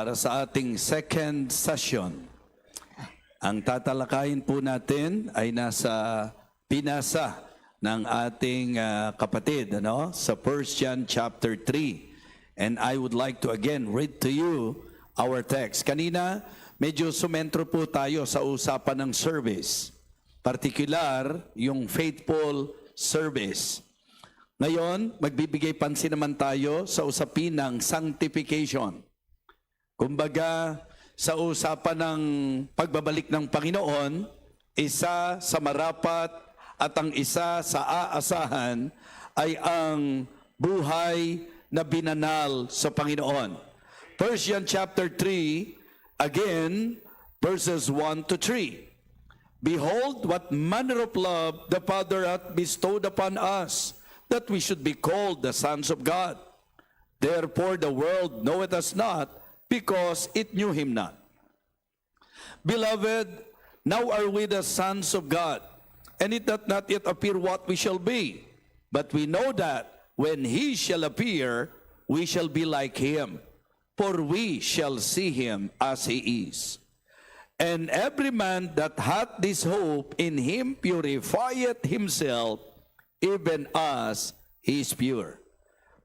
para sa ating second session. Ang tatalakayin po natin ay nasa pinasa ng ating kapatid sa 1 John chapter 3. And I would like to again read to you our text. Kanina, medyo sumentro po tayo sa usapan ng service. Particular, yung faithful service. Ngayon, magbibigay pansin naman tayo sa usapin ng sanctification. Kumbaga, sa usapan ng pagbabalik ng Panginoon, isa sa marapat at ang isa sa aasahan ay ang buhay na binanal sa Panginoon. 1 John chapter 3, again, verses 1 to 3. Behold, what manner of love the Father hath bestowed upon us, that we should be called the sons of God. Therefore the world knoweth us not, because it knew him not. Beloved, now are we the sons of God, and it doth not yet appear what we shall be. But we know that when he shall appear, we shall be like him, for we shall see him as he is. And every man that hath this hope in him purifieth himself, even as he is pure.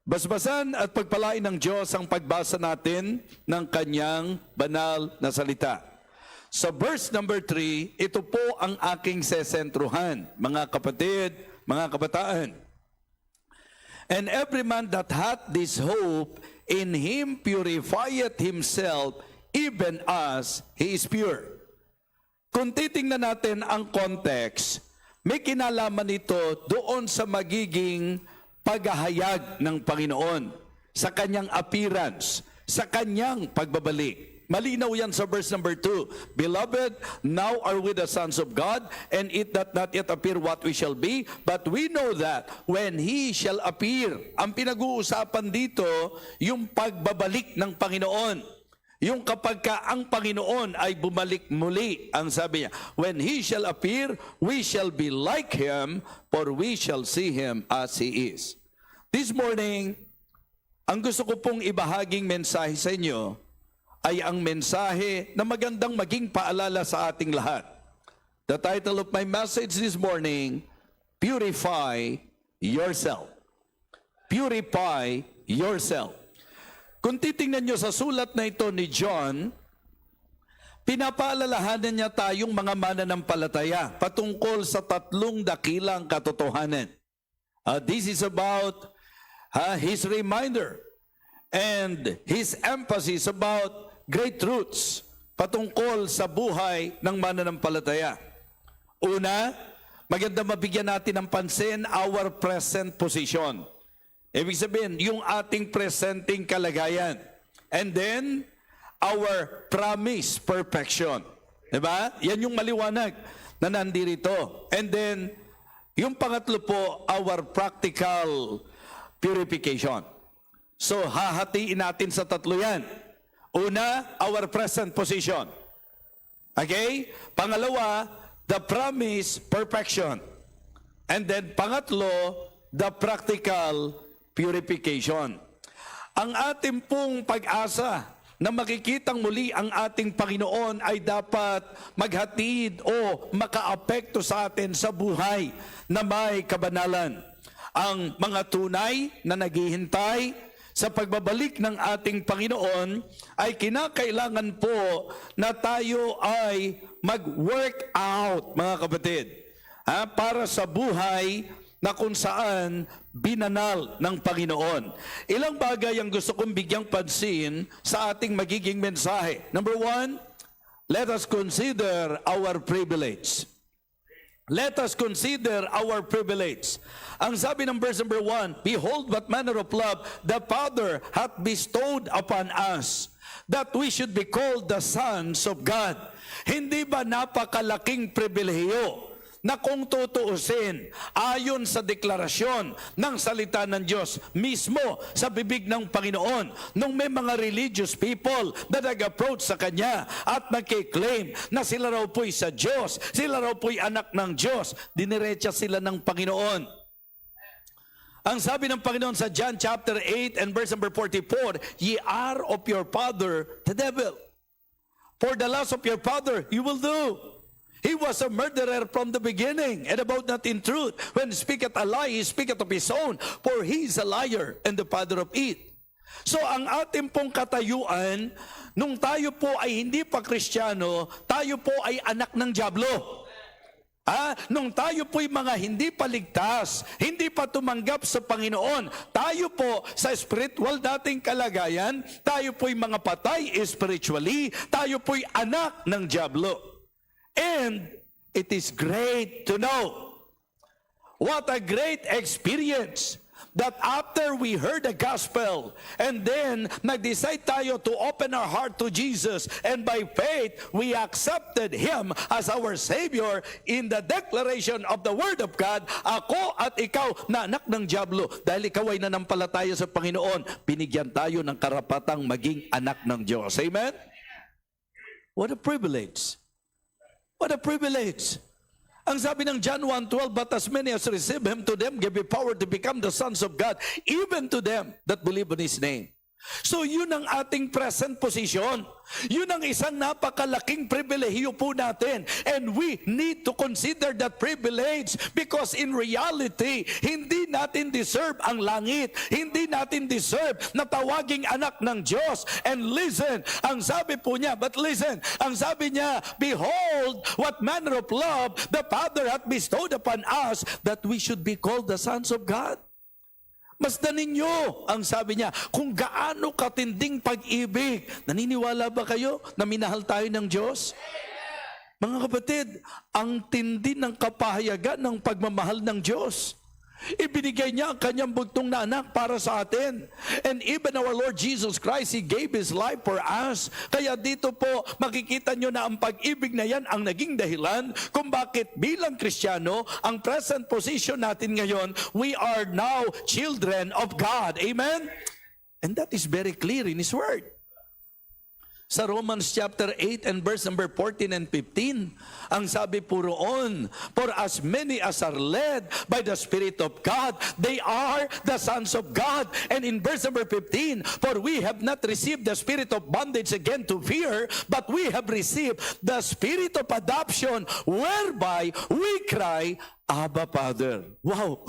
Basbasan at pagpalain ng Diyos ang pagbasa natin ng kanyang banal na salita. Sa verse number 3, ito po ang aking sesentruhan, mga kapatid, mga kabataan. And every man that hath this hope, in him purifieth himself, even as he is pure. Kung titingnan natin ang context, may kinalaman ito doon sa magiging paghahayag ng Panginoon, sa kanyang appearance, sa kanyang pagbabalik. Malinaw yan sa verse number 2. Beloved, now are we the sons of God, and it doth not yet appear what we shall be, but we know that when He shall appear. Ang pinag-uusapan dito, yung pagbabalik ng Panginoon. Yung kapag ka ang Panginoon ay bumalik muli, ang sabi niya, when He shall appear, we shall be like Him, for we shall see Him as He is. This morning, ang gusto ko pong ibahaging mensahe sa inyo ay ang mensahe na magandang maging paalala sa ating lahat. The title of my message this morning, Purify Yourself. Purify Yourself. Kung titingnan nyo sa sulat na ito ni John, pinapaalalahanan niya tayong mga mananampalataya patungkol sa tatlong dakilang katotohanan. This is about his reminder and his emphasis about great truths patungkol sa buhay ng mananampalataya. Una, maganda mabigyan natin ng pansin our present position. Ibig sabihin, yung ating presenting kalagayan. And then, our promise perfection. Diba? Yan yung maliwanag na nandirito. And then, yung pangatlo po, our practical purification. So, hahatiin natin sa tatlo yan. Una, our present position. Okay? Pangalawa, the promise perfection. And then, pangatlo, the practical purification. Ang ating pong pag-asa na makikitang muli ang ating Panginoon ay dapat maghatid o makaapekto sa atin sa buhay na may kabanalan. Ang mga tunay na naghihintay sa pagbabalik ng ating Panginoon ay kinakailangan po na tayo ay mag-work out, mga kapatid, para sa buhay na kung saan binanal ng Panginoon. Ilang bagay ang gusto kong bigyang pansin sa ating magiging mensahe. Number 1, let us consider our privilege. Let us consider our privilege. Ang sabi ng verse number 1, behold what manner of love the Father hath bestowed upon us, that we should be called the sons of God. Hindi ba napakalaking pribilehiyo na kung tutuusin, ayon sa deklarasyon ng salita ng Diyos, mismo sa bibig ng Panginoon, nung may mga religious people na nag-approach sa Kanya at nag-claim na sila raw po'y sa Diyos, sila raw po'y anak ng Diyos, diniretsa sila ng Panginoon. Ang sabi ng Panginoon sa John chapter 8 and verse number 44, ye are of your father, the devil. For the lust of your father you will do. He was a murderer from the beginning, and about not in truth. When he speaketh a lie, he speaketh of his own, for he is a liar and the father of it. So ang ating pong katayuan, nung tayo po ay hindi pa Kristiyano, tayo po ay anak ng dyablo. Nung tayo po'y mga hindi paligtas, hindi pa tumanggap sa Panginoon, tayo po sa spiritual dating kalagayan, tayo po'y mga patay spiritually, tayo po'y anak ng dyablo. And it is great to know, what a great experience, that after we heard the gospel, and then nag-decide tayo to open our heart to Jesus, and by faith, we accepted Him as our Savior in the declaration of the Word of God, ako at ikaw na anak ng dyablo, dahil ikaw ay nanampalataya sa Panginoon, binigyan tayo ng karapatang maging anak ng Diyos. Amen? What a privilege. What a privilege. Ang sabi ng John 1:12, but as many as receive Him, to them give He power to become the sons of God, even to them that believe in His name. So yun ang ating present position. Yun ang isang napakalaking pribilehiyo po natin. And we need to consider that privilege, because in reality, hindi natin deserve ang langit. Hindi natin deserve na tawaging anak ng Diyos. And listen, ang sabi po niya, but listen, ang sabi niya, behold, what manner of love the Father hath bestowed upon us, that we should be called the sons of God. Masdan ninyo, ang sabi niya, kung gaano katinding pag-ibig. Naniniwala ba kayo na minahal tayo ng Diyos? Mga kapatid, ang tindi ng kapahayagan ng pagmamahal ng Diyos. Ibinigay niya ang kanyang bugtong na anak para sa atin. And even our Lord Jesus Christ, He gave His life for us. Kaya dito po, makikita nyo na ang pag-ibig na yan ang naging dahilan kung bakit bilang Kristiyano, ang present position natin ngayon, we are now children of God. Amen? And that is very clear in His Word. Sa Romans chapter 8 and verse number 14 and 15, ang sabi po roon, for as many as are led by the Spirit of God, they are the sons of God. And in verse number 15, for we have not received the spirit of bondage again to fear, but we have received the spirit of adoption, whereby we cry, Abba, Father. Wow!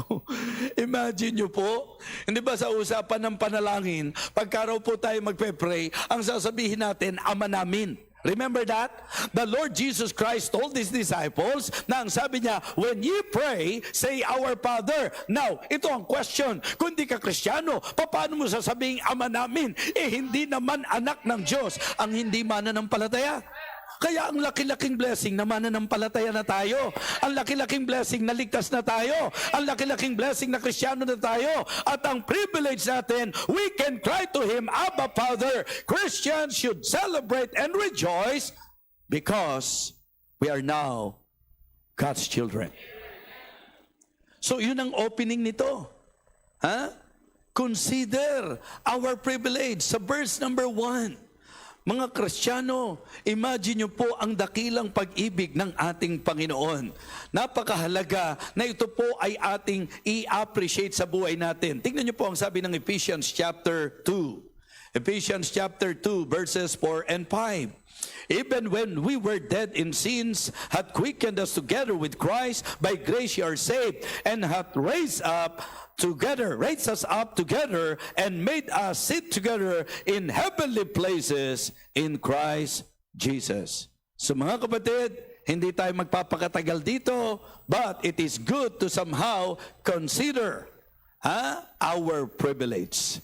Imagine nyo po, hindi ba sa usapan ng panalangin, pagka raw po tayo magpe-pray, ang sasabihin natin, Ama namin. Remember that? The Lord Jesus Christ told His disciples na ang sabi niya, when ye pray, say, Our Father. Now, ito ang question. Kung di ka Kristiyano, paano mo sasabihin, Ama namin? Hindi naman anak ng Diyos ang hindi mananampalataya. Kaya ang laki-laking blessing na mananampalataya na tayo. Ang laki-laking blessing na ligtas na tayo. Ang laki-laking blessing na Kristiyano na tayo. At ang privilege natin, we can cry to Him, Abba, Father. Christians should celebrate and rejoice because we are now God's children. So yun ang opening nito. Consider our privilege sa verse number 1. Mga Kristiyano, imagine nyo po ang dakilang pag-ibig ng ating Panginoon. Napakahalaga na ito po ay ating i-appreciate sa buhay natin. Tingnan nyo po ang sabi ng Ephesians chapter 2. Ephesians chapter 2 verses 4 and 5. Even when we were dead in sins, hath quickened us together with Christ, by grace ye are saved, and hath raised us up together, and made us sit together in heavenly places in Christ Jesus. So mga kapatid, hindi tayo magpapakatagal dito, but it is good to somehow consider our privilege.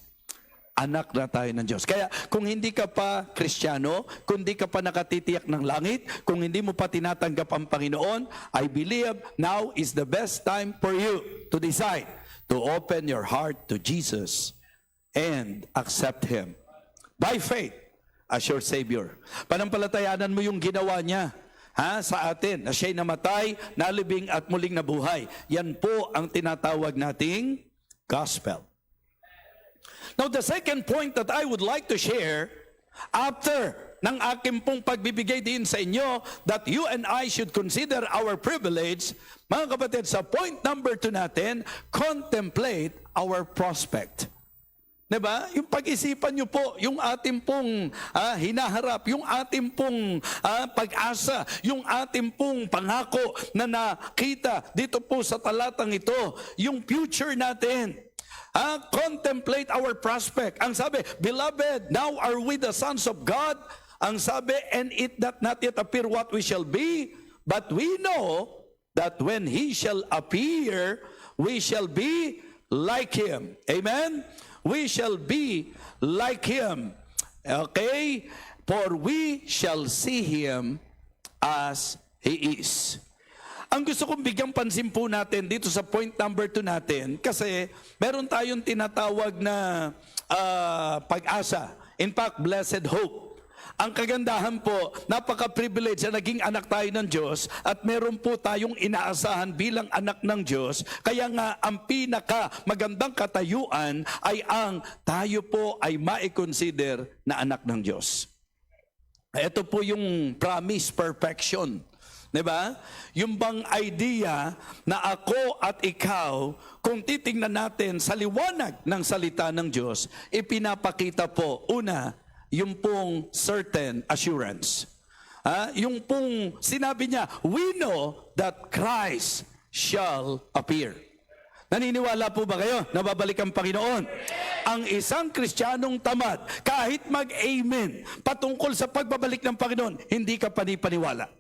Anak na tayo ng Diyos. Kaya kung hindi ka pa Kristiyano, kung hindi ka pa nakatitiyak ng langit, kung hindi mo pa tinatanggap ang Panginoon, I believe now is the best time for you to decide to open your heart to Jesus and accept Him by faith as your Savior. Panampalatayanan mo yung ginawa niya sa atin, na siya'y namatay, nalibing at muling nabuhay. Yan po ang tinatawag nating gospel. Now, the second point that I would like to share, after ng aking pong pagbibigay din sa inyo that you and I should consider our privilege, mga kapatid, sa point number 2 natin, contemplate our prospect. Diba? Yung pag-isipan nyo po, yung ating pong hinaharap, yung ating pong pag-asa, yung ating pong pangako na nakita dito po sa talatang ito, yung future natin. Contemplate our prospect. Ang sabi, beloved, now are we the sons of God? Ang sabi, and it doth not yet appear what we shall be, but we know that when He shall appear, we shall be like Him. Amen? We shall be like Him. Okay? For we shall see Him as He is. Ang gusto kong bigyang pansin po natin dito sa point number 2 natin, kasi meron tayong tinatawag na pag-asa. In fact, blessed hope. Ang kagandahan po, napaka-privilege na naging anak tayo ng Diyos at meron po tayong inaasahan bilang anak ng Diyos. Kaya nga, ang pinaka magandang katayuan ay ang tayo po ay ma-consider na anak ng Diyos. Ito po yung promise perfection. Diba? Yung bang idea na ako at ikaw, kung titingnan natin sa liwanag ng salita ng Diyos, ipinapakita po, una, yung pong certain assurance. Yung pong sinabi niya, we know that Christ shall appear. Naniniwala po ba kayo na babalik ang Panginoon? Ang isang Kristiyanong tamad, kahit mag-amen patungkol sa pagbabalik ng Panginoon, hindi ka panipaniwala.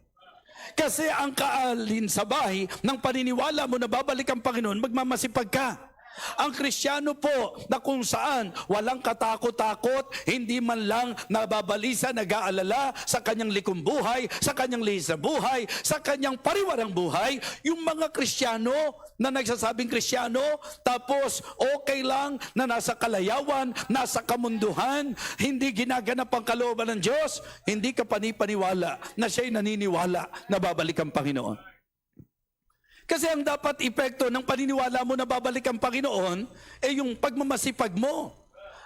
Kasi ang kaalinsabahi ng paniniwala mo na babalik ang Panginoon, magmamasipag ka. Ang Kristiyano po na kung saan walang katakot-takot, hindi man lang nababalisa, nag-aalala sa kanyang likom buhay, sa kanyang lihis na buhay, sa kanyang pariwarang buhay, yung mga Kristiyano na nagsasabing Kristiyano, tapos okay lang na nasa kalayawan, nasa kamunduhan, hindi ginaganap ang kalooban ng Diyos, hindi ka panipaniwala na siya'y naniniwala na babalik ang Panginoon. Kasi ang dapat epekto ng paniniwala mo na babalik ang Panginoon ay yung pagmamasipag mo.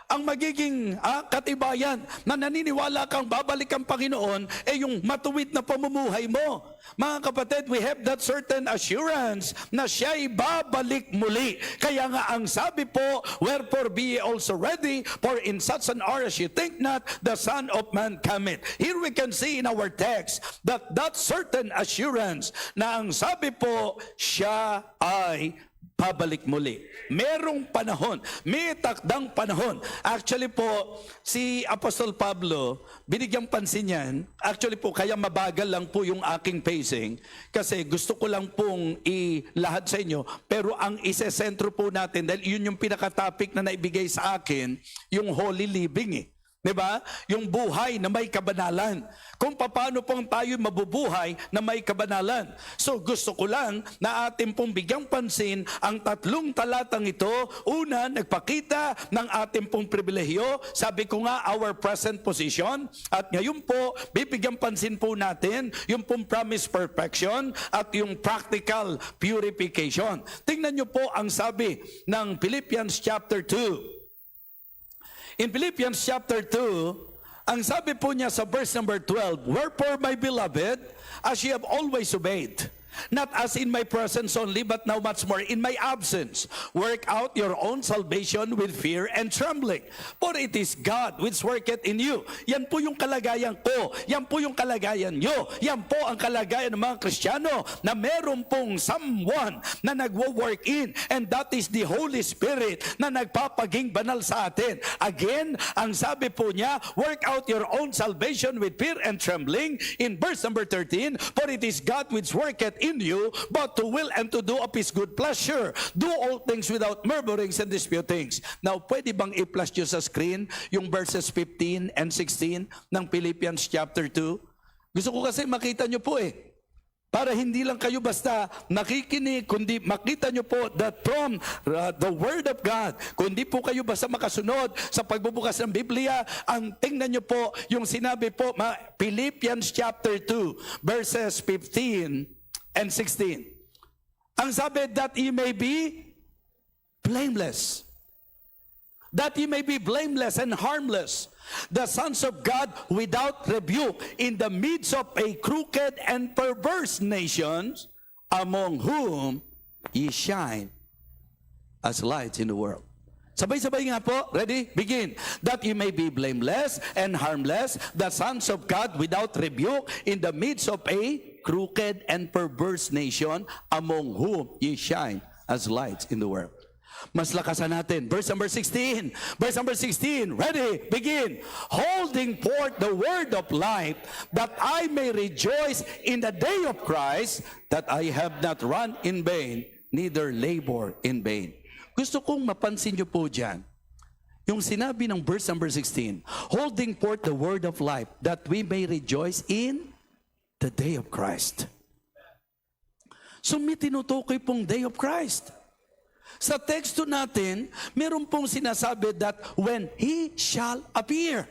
Ang magiging katibayan na naniniwala kang babalik ang Panginoon ay yung matuwid na pamumuhay mo. Mga kapatid, we have that certain assurance na siya'y babalik muli. Kaya nga ang sabi po, wherefore be ye also ready, for in such an hour as ye think not, the Son of Man cometh. Here we can see in our text that certain assurance na ang sabi po, siya ay pabalik muli. Merong panahon, may takdang panahon. Actually po, si Apostol Pablo, binigyang pansin yan. Actually po, kaya mabagal lang po yung aking pacing. Kasi gusto ko lang pong ilahad sa inyo. Pero ang isesentro po natin, dahil yun yung pinaka-topic na naibigay sa akin, yung holy living . Diba? Yung buhay na may kabanalan. Kung paano pong tayo mabubuhay na may kabanalan. So gusto ko lang na ating pong bigyang pansin ang 3 talatang ito. Una, nagpakita ng ating pong pribilehiyo. Sabi ko nga, our present position. At ngayon po, bibigyang pansin po natin yung pong promise perfection at yung practical purification. Tingnan nyo po ang sabi ng Philippians chapter 2. In Philippians chapter 2, ang sabi po niya sa verse number 12, wherefore, my beloved, as ye have always obeyed, not as in my presence only, but now much more in my absence, work out your own salvation with fear and trembling. For it is God which worketh in you. Yan po yung kalagayan ko. Yan po yung kalagayan nyo. Yan po ang kalagayan ng mga Kristiyano na meron pong someone na nagwo-work in, and that is the Holy Spirit na nagpapaging banal sa atin. Again, ang sabi po niya, work out your own salvation with fear and trembling. In verse number 13, for it is God which worketh in you, but to will and to do of His good pleasure. Do all things without murmurings and disputings. Now, pwede bang i-flash nyo sa screen yung verses 15 and 16 ng Philippians chapter 2? Gusto ko kasi makita nyo po para hindi lang kayo basta nakikinig, kundi makita nyo po that from the Word of God, kundi po kayo basta makasunod sa pagbubukas ng Biblia, ang tingnan nyo po yung sinabi po, Philippians chapter 2, verses 15 and 16. Ang sabi, that ye may be blameless. that ye may be blameless and harmless, the sons of God without rebuke, in the midst of a crooked and perverse nations, among whom ye shine as lights in the world. Sabay-sabay nga po. Ready? Begin. That ye may be blameless and harmless, the sons of God without rebuke, in the midst of a crooked and perverse nation, among whom ye shine as lights in the world. Mas lakasan natin. Verse number 16. Verse number 16. Ready? Begin. Holding forth the word of life, that I may rejoice in the day of Christ, that I have not run in vain, neither labor in vain. Gusto kong mapansin nyo po dyan, yung sinabi ng verse number 16, holding forth the word of life, that we may rejoice in the day of Christ. So may tinutukoy pong day of Christ. Sa teksto natin, meron pong sinasabi that when He shall appear.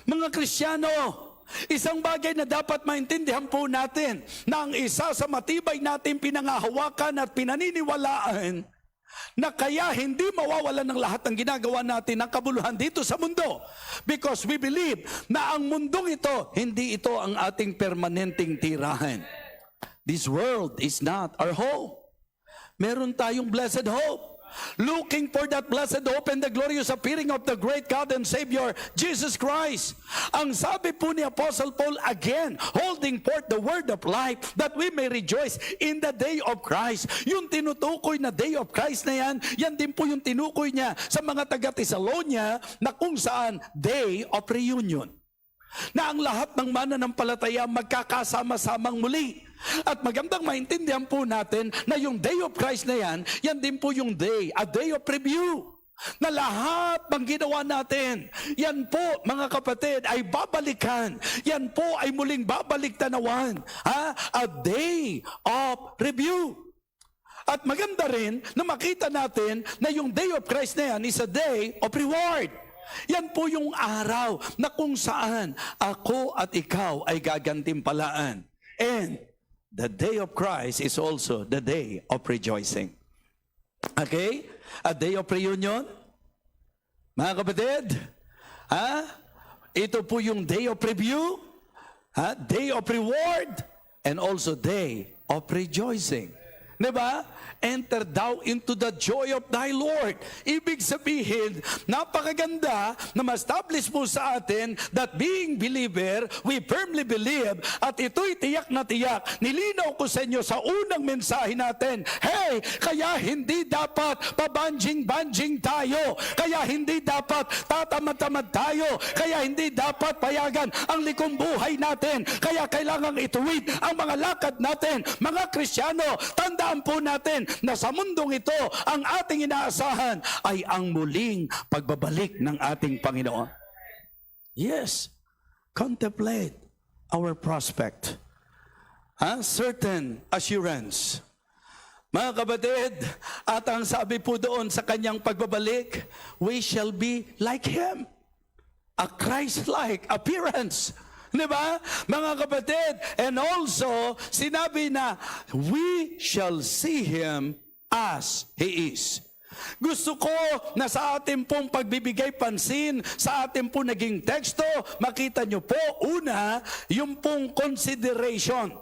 Mga Kristiyano, isang bagay na dapat maintindihan po natin, na ang isa sa matibay natin pinangahawakan at pinaniniwalaan, na kaya hindi mawawalan ng lahat ng ginagawa natin ng kabuluhan dito sa mundo. Because we believe na ang mundong ito, hindi ito ang ating permanenteng tirahan. This world is not our home. Meron tayong blessed hope. Looking for that blessed hope and the glorious appearing of the great God and Savior, Jesus Christ. Ang sabi po ni Apostle Paul again, holding forth the word of life, that we may rejoice in the day of Christ. Yung tinutukoy na day of Christ na yan, yan din po yung tinukoy niya sa mga taga-Tesalonia, na kung saan day of reunion. Na ang lahat ng mananampalataya magkakasama-samang muli. At magandang maintindihan po natin na yung day of Christ na yan, yan din po yung day, a day of review. Na lahat ng ginawa natin, yan po mga kapatid ay babalikan. Yan po ay muling babalik tanawan. A day of review. At maganda rin na makita natin na yung day of Christ na yan is a day of reward. Yan po yung araw na kung saan ako at ikaw ay gagantimpalaan. And the day of Christ is also the day of rejoicing. Okay? A day of reunion. Mga kapatid, ito po yung day of review, day of reward, and also day of rejoicing. Diba? Enter thou into the joy of thy Lord. Ibig sabihin, napakaganda na ma-establish mo sa atin that being believer, we firmly believe, at ito'y tiyak na tiyak. Nilinaw ko sa inyo sa unang mensahe natin, hey, kaya hindi dapat pabanjing-banjing tayo. Kaya hindi dapat tatamad-tamad tayo. Kaya hindi dapat payagan ang likong buhay natin. Kaya kailangang ituwid ang mga lakad natin. Mga Kristiyano, tandaan po natin na sa mundong ito, ang ating inaasahan ay ang muling pagbabalik ng ating Panginoon. Yes, contemplate our prospect. Certain assurance. Mga kapatid, at ang sabi po doon sa kanyang pagbabalik, we shall be like Him. A Christ-like appearance. Diba? Mga kapatid, and also, sinabi na, we shall see Him as He is. Gusto ko na sa ating pong pagbibigay pansin, sa ating pong naging teksto, makita nyo po, una, yung pong consideration.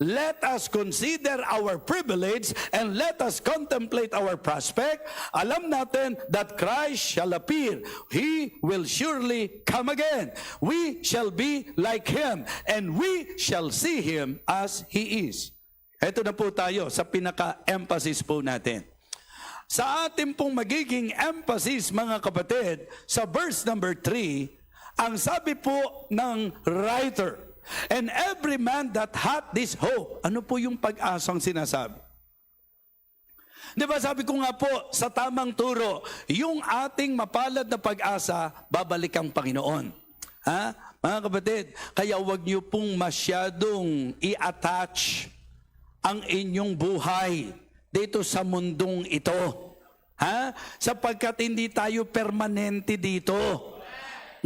Let us consider our privilege and let us contemplate our prospect. Alam natin that Christ shall appear. He will surely come again. We shall be like Him and we shall see Him as He is. Ito na po tayo sa pinaka-emphasis po natin. Sa ating pong magiging emphasis, mga kapatid, sa verse number 3, ang sabi po ng writer, and every man that hath this hope. Ano po yung pag-asang sinasabi? Diba sabi ko nga po, sa tamang turo, yung ating mapalad na pag-asa, babalik ang Panginoon. Mga kapatid, kaya huwag niyo pong masyadong i-attach ang inyong buhay dito sa mundong ito. Sapagkat hindi tayo permanente dito.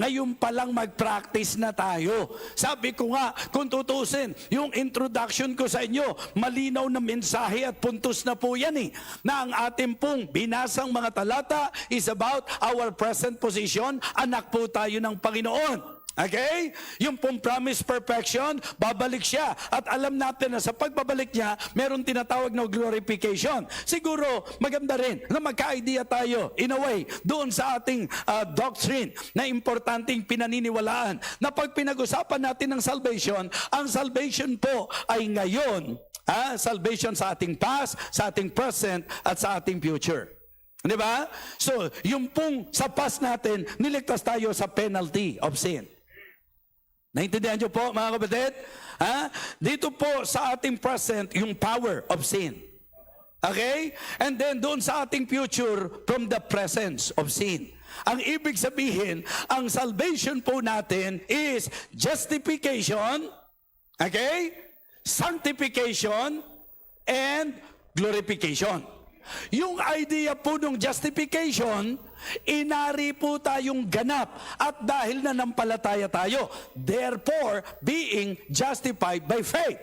ngayon pa lang mag-practice na tayo. Sabi ko nga, kung tutusin, yung introduction ko sa inyo, malinaw na mensahe at puntos na po yan na ang ating pong binasang mga talata is about our present position. Anak po tayo ng Panginoon. Okay? Yung pong promised perfection, babalik siya. At alam natin na sa pagbabalik niya, meron tinatawag na glorification. Siguro, maganda rin na magka-idea tayo, in a way, doon sa ating doctrine na importanteng pinaniniwalaan. Na pag pinag-usapan natin ng salvation, ang salvation po ay ngayon. Salvation sa ating past, sa ating present, at sa ating future. Di ba? So, yung pong sa past natin, niligtas tayo sa penalty of sin. Naintindihan niyo po mga kapatid? Dito po sa ating present, yung power of sin. Okay? And then doon sa ating future, from the presence of sin. Ang ibig sabihin, ang salvation po natin is justification, okay? Sanctification, and glorification. Yung idea po ng justification, inari po tayong ganap at dahil nanampalataya tayo, therefore being justified by faith.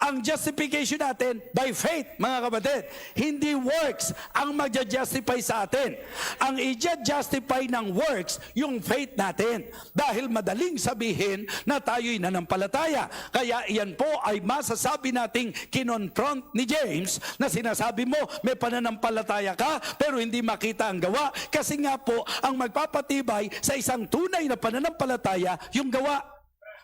Ang justification natin by faith, mga kapatid, hindi works ang magja-justify sa atin. Ang i-justify ng works, yung faith natin. Dahil madaling sabihin na tayo'y nanampalataya. Kaya iyan po ay masasabi nating kinonfront ni James na sinasabi mo, may pananampalataya ka pero hindi makita ang gawa. Kasi nga po, ang magpapatibay sa isang tunay na pananampalataya, yung gawa.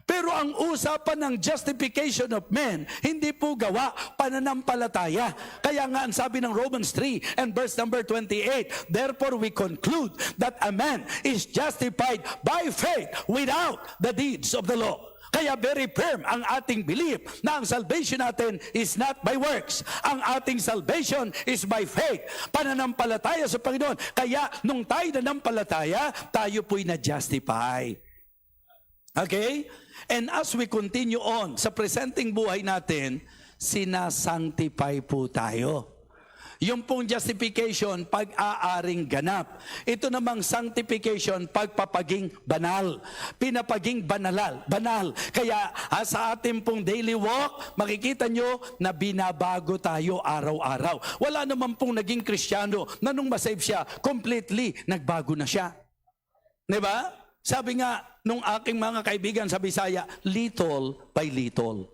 Pero ang usapan ng justification of men, hindi po gawa, pananampalataya. Kaya nga ang sabi ng Romans 3 and verse number 28, therefore we conclude that a man is justified by faith without the deeds of the law. Kaya very firm ang ating belief na ang salvation natin is not by works. Ang ating salvation is by faith. Pananampalataya sa Panginoon. Kaya nung tayo nanampalataya, tayo po'y na-justify. Okay? And as we continue on sa presenting buhay natin, sinasanctify po tayo. Yung pong justification, pag-aaring ganap. Ito namang sanctification, pagpapaging banal. Pinapaging banal. Kaya sa ating pong daily walk, makikita nyo na binabago tayo araw-araw. Wala naman pong naging Kristiyano na nung masave siya, completely nagbago na siya. Diba? Sabi nga, nung aking mga kaibigan sa Bisaya, little by little.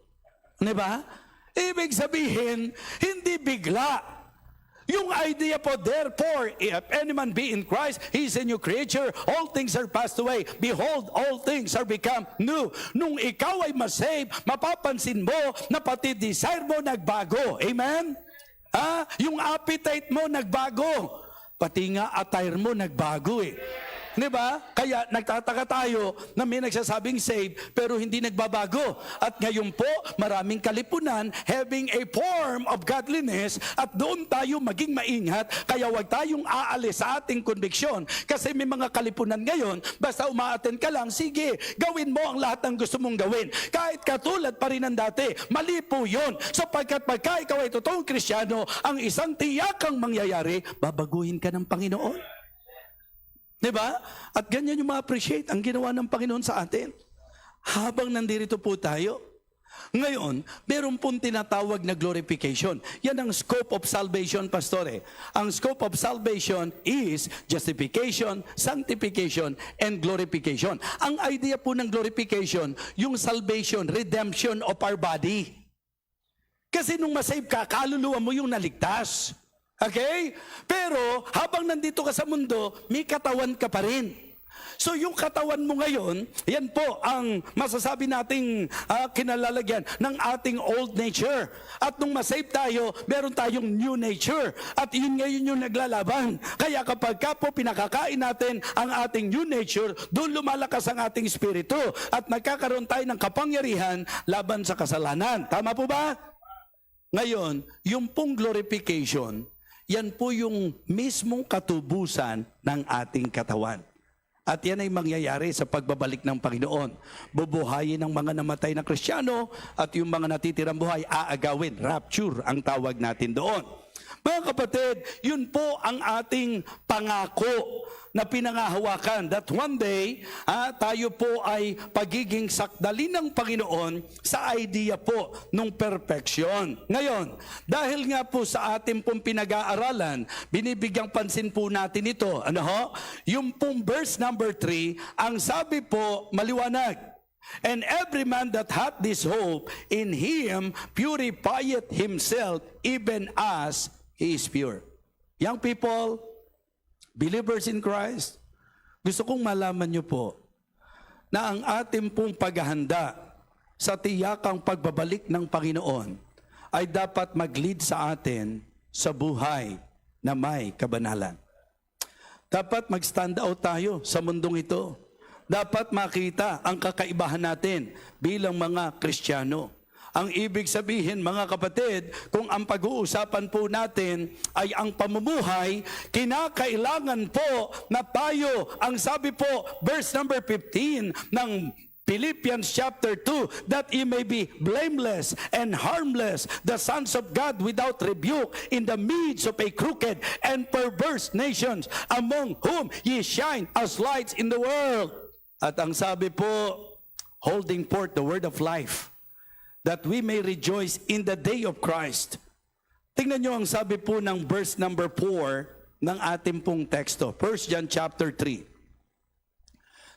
Diba? Ibig sabihin, hindi bigla. Yung idea po, therefore, if any man be in Christ, he is a new creature, all things are passed away. Behold, all things are become new. Nung ikaw ay masave, mapapansin mo na pati desire mo nagbago. Amen? Yung appetite mo nagbago. Pati nga attire mo nagbago eh. Diba? Kaya nagtataka tayo na may nagsasabing save pero hindi nagbabago. At ngayon po, maraming kalipunan having a form of godliness at doon tayo maging maingat. Kaya huwag tayong aalis sa ating conviction. Kasi may mga kalipunan ngayon, basta umaattend ka lang, sige, gawin mo ang lahat ng gusto mong gawin. Kahit katulad pa rin ng dati, mali po yun. Sapagkat pagka ikaw ay totoong Kristiyano, ang isang tiyakang mangyayari, babaguhin ka ng Panginoon. Diba? At ganyan yung ma-appreciate ang ginawa ng Panginoon sa atin. Habang nandito po tayo. Ngayon, meron pong tinatawag na glorification. Yan ang scope of salvation, pastore. Ang scope of salvation is justification, sanctification, and glorification. Ang idea po ng glorification, yung salvation, redemption of our body. Kasi nung masave ka, kaluluwa mo yung naligtas. Okay? Pero habang nandito ka sa mundo, may katawan ka pa rin. So yung katawan mo ngayon, yan po ang masasabi nating kinalalagyan ng ating old nature. At nung masave tayo, meron tayong new nature. At yun ngayon yung naglalaban. Kaya kapag ka po pinakakain natin ang ating new nature, doon lumalakas ang ating espiritu. At nagkakaroon tayo ng kapangyarihan laban sa kasalanan. Tama po ba? Ngayon, yung pong glorification, yan po yung mismong katubusan ng ating katawan. At yan ay mangyayari sa pagbabalik ng Panginoon. Bubuhayin ng mga namatay na Kristiyano at yung mga natitirang buhay aagawin. Rapture ang tawag natin doon. Mga kapatid, yun po ang ating pangako na pinangahawakan that one day, tayo po ay pagiging sakdali ng Panginoon sa idea po ng perfection. Ngayon, dahil nga po sa ating pong pinag-aaralan, binibigyang pansin po natin ito. Ano ho? Yung pong verse number 3, ang sabi po, maliwanag. And every man that hath this hope in him purifieth himself even as he is pure. Young people, believers in Christ, gusto kong malaman niyo po na ang ating pong paghahanda sa tiyakang pagbabalik ng Panginoon ay dapat mag-lead sa atin sa buhay na may kabanalan. Dapat mag-stand out tayo sa mundong ito. Dapat makita ang kakaibahan natin bilang mga Kristiyano. Ang ibig sabihin, mga kapatid, kung ang pag-uusapan po natin ay ang pamumuhay, kinakailangan po na tayo, ang sabi po, verse number 15 ng Philippians chapter 2, that ye may be blameless and harmless, the sons of God without rebuke, in the midst of a crooked and perverse nations, among whom ye shine as lights in the world. At ang sabi po, holding forth the word of life, that we may rejoice in the day of Christ. Tingnan nyo ang sabi po ng verse number 4 ng ating pong teksto. 1 John chapter 3.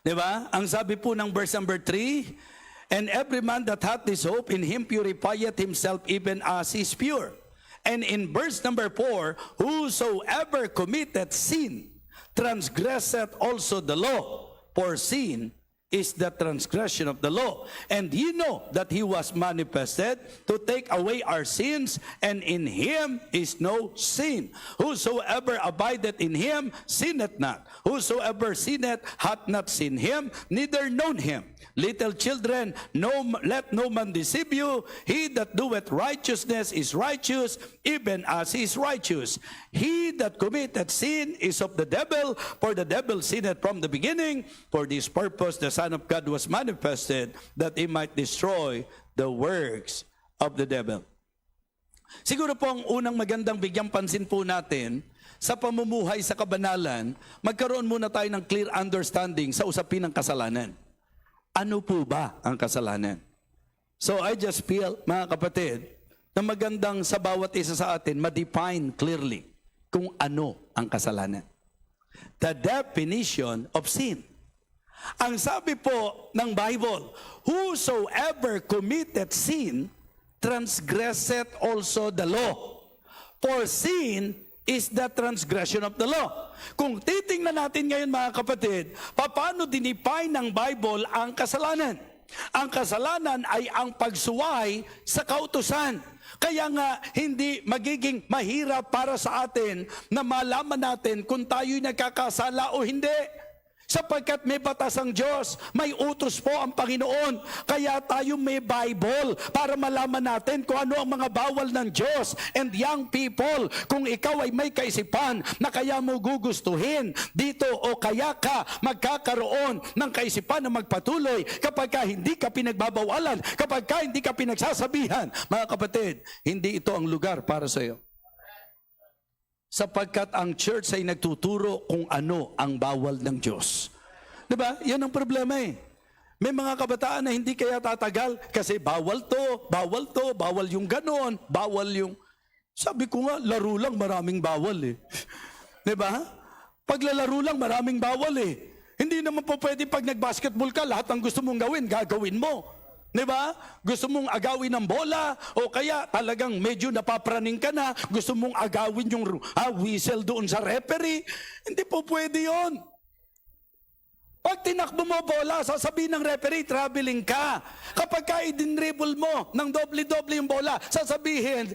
Diba? Ang sabi po ng verse number 3, and every man that hath this hope in him purifieth himself even as he is pure. And in verse number 4, whosoever committeth sin transgresseth also the law, for sin is the transgression of the law. And ye know that he was manifested to take away our sins, and in him is no sin. Whosoever abideth in him sinneth not. Whosoever sinneth hath not seen him, neither known him. Little children, let no man deceive you. He that doeth righteousness is righteous, even as he is righteous. He that committeth sin is of the devil, for the devil sinned from the beginning. For this purpose the Son of God was manifested, that he might destroy the works of the devil. Siguro po ang unang magandang bigyang pansin po natin, sa pamumuhay sa kabanalan, magkaroon muna tayo ng clear understanding sa usapin ng kasalanan. Ano po ba ang kasalanan? So I just feel, mga kapatid, na magandang sa bawat isa sa atin, ma-define clearly kung ano ang kasalanan. The definition of sin. Ang sabi po ng Bible, whosoever committed sin, transgresseth also the law. For sin is the transgression of the law. Kung titingnan natin ngayon, mga kapatid, paano dinefine ng Bible ang kasalanan? Ang kasalanan ay ang pagsuway sa kautusan. Kaya nga, hindi magiging mahirap para sa atin na malaman natin kung tayo'y nagkakasala o hindi. Sapagkat may batas ang Diyos, may utos po ang Panginoon. Kaya tayo may Bible para malaman natin kung ano ang mga bawal ng Diyos. And young people, kung ikaw ay may kaisipan na kaya mo gugustuhin dito o kaya ka magkakaroon ng kaisipan na magpatuloy kapag ka hindi ka pinagbabawalan, kapag ka hindi ka pinagsasabihan, mga kapatid, hindi ito ang lugar para sa iyo. Sapagkat ang church ay nagtuturo kung ano ang bawal ng Diyos. Diba? Yan ang problema eh. May mga kabataan na hindi kaya tatagal kasi bawal to, bawal yung ganon, bawal yung... Sabi ko nga, laro lang maraming bawal eh. Diba? Paglalaro lang maraming bawal eh. Hindi naman po pwede pag nag-basketball ka, lahat ng gusto mong gawin, gagawin mo. Diba? Gusto mong agawin ng bola o kaya talagang medyo napapraning ka na, gusto mong agawin yung whistle doon sa referee. Hindi po pwede yon. Pag tinakbo mo bola, sasabihin ng referee, traveling ka. Kapag ka i-dribble mo ng doble-doble yung bola, sasabihin,